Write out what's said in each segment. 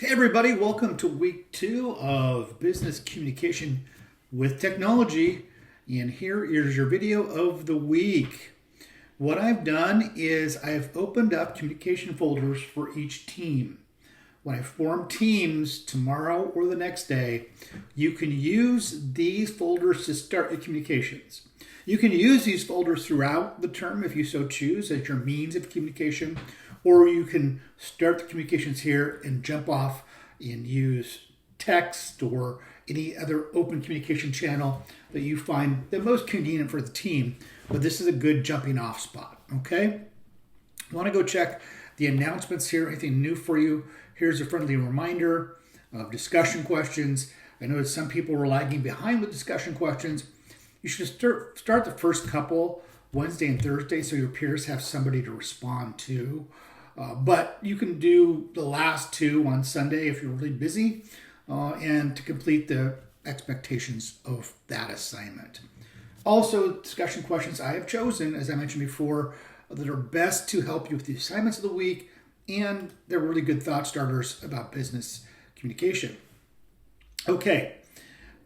Hey everybody, welcome to week 2 of Business Communication with Technology. And here is your video of the week. What I've done is I've opened up communication folders for each team. When I form teams tomorrow or the next day, you can use these folders to start your communications. You can use these folders throughout the term if you so choose as your means of communication, or you can start the communications here and jump off and use text or any other open communication channel that you find the most convenient for the team. But this is a good jumping off spot, okay? I want to go check the announcements here, anything new for you. Here's a friendly reminder of discussion questions. I know that some people were lagging behind with discussion questions. You should start the first couple Wednesday and Thursday so your peers have somebody to respond to. But you can do the last two on Sunday if you're really busy and to complete the expectations of that assignment. Also, discussion questions I have chosen, as I mentioned before, that are best to help you with the assignments of the week, and they're really good thought starters about business communication. Okay,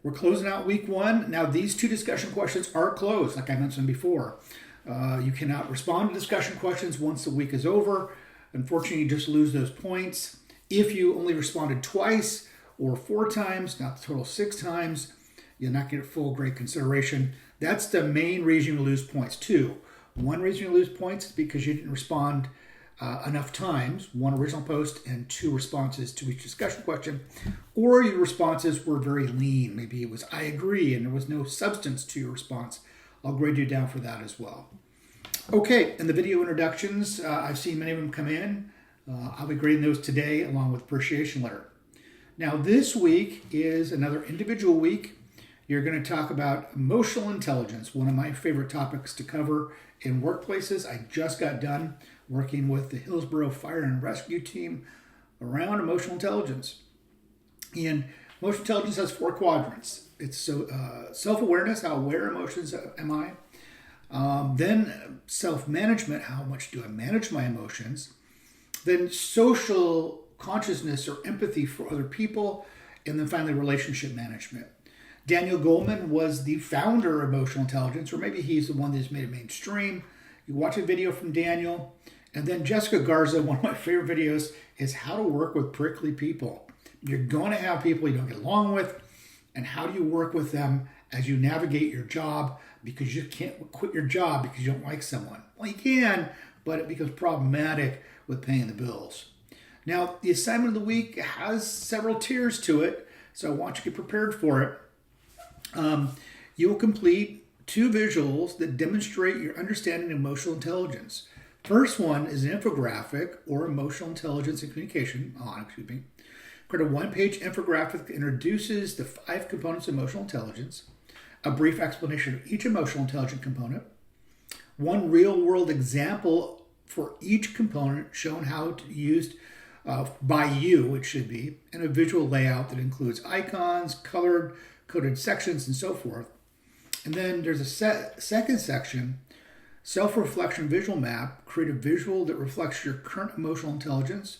we're closing out week 1. Now, these 2 discussion questions are closed, like I mentioned before. You cannot respond to discussion questions once the week is over. Unfortunately, you just lose those points. If you only responded twice or 4 times, not the total 6 times, you'll not get full grade consideration. That's the main reason you lose points too. One reason you lose points is because you didn't respond enough times, 1 original post and 2 responses to each discussion question, or your responses were very lean. Maybe it was I agree and there was no substance to your response. I'll grade you down for that as well. Okay, and the video introductions, I've seen many of them come in. I'll be grading those today along with appreciation letter. Now this week is another individual week. You're going to talk about emotional intelligence, one of my favorite topics to cover in workplaces. I just got done working with the Hillsborough Fire and Rescue team around emotional intelligence. And emotional intelligence has 4 quadrants. It's self-awareness, how aware emotions am I? Then self-management, how much do I manage my emotions? Then social consciousness or empathy for other people. And then finally, relationship management. Daniel Goleman was the founder of emotional intelligence, or maybe he's the one that's made it mainstream. You watch a video from Daniel. And then Jessica Garza, one of my favorite videos, is how to work with prickly people. You're going to have people you don't get along with, and how do you work with them as you navigate your job, because you can't quit your job because you don't like someone. Well, you can, but it becomes problematic with paying the bills. Now, the assignment of the week has several tiers to it, so I want you to get prepared for it. You will complete 2 visuals that demonstrate your understanding of emotional intelligence. First one is an infographic, or emotional intelligence and communication. Create a 1-page infographic that introduces the 5 components of emotional intelligence, a brief explanation of each emotional intelligence component, 1 real-world example for each component shown how to used by you, it should be, and a visual layout that includes icons, colored, coded sections, and so forth. And then there's a second section, self-reflection visual map. Create a visual that reflects your current emotional intelligence.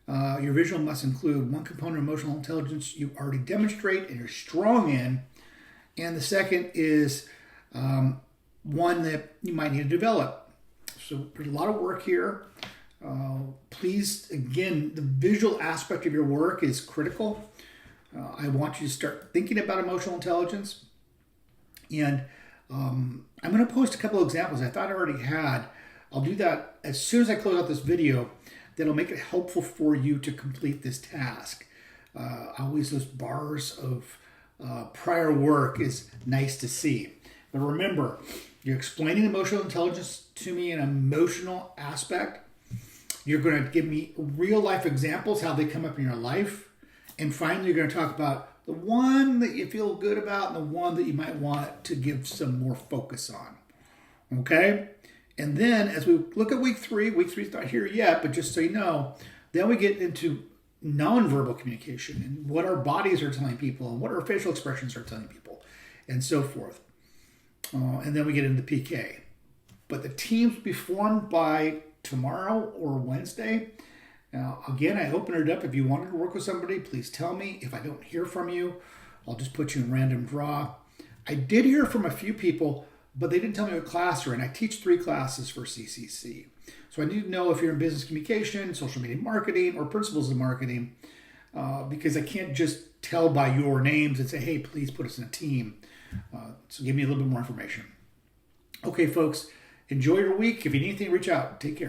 Your visual must include 1 component of emotional intelligence you already demonstrate and you're strong in. And the second is one that you might need to develop. So there's a lot of work here. Please, again, the visual aspect of your work is critical. I want you to start thinking about emotional intelligence. And I'm going to post a couple of examples I thought I already had. I'll do that as soon as I close out this video. That'll make it helpful for you to complete this task. Always those bars of prior work is nice to see. But remember, you're explaining emotional intelligence to me in an emotional aspect. You're going to give me real life examples, how they come up in your life. And finally, you're going to talk about the one that you feel good about and the one that you might want to give some more focus on. Okay? And then as we look at week 3 is not here yet, but just so you know, then we get into nonverbal communication and what our bodies are telling people and what our facial expressions are telling people and so forth. And then we get into PK. But the teams will be formed by tomorrow or Wednesday. Now, again, I open it up. If you wanted to work with somebody, please tell me. If I don't hear from you, I'll just put you in random draw. I did hear from a few people, but they didn't tell me what class you're in. I teach 3 classes for CCC. So I need to know if you're in business communication, social media marketing, or principles of marketing, because I can't just tell by your names and say, hey, please put us in a team. So give me a little bit more information. Okay, folks, enjoy your week. If you need anything, reach out. Take care.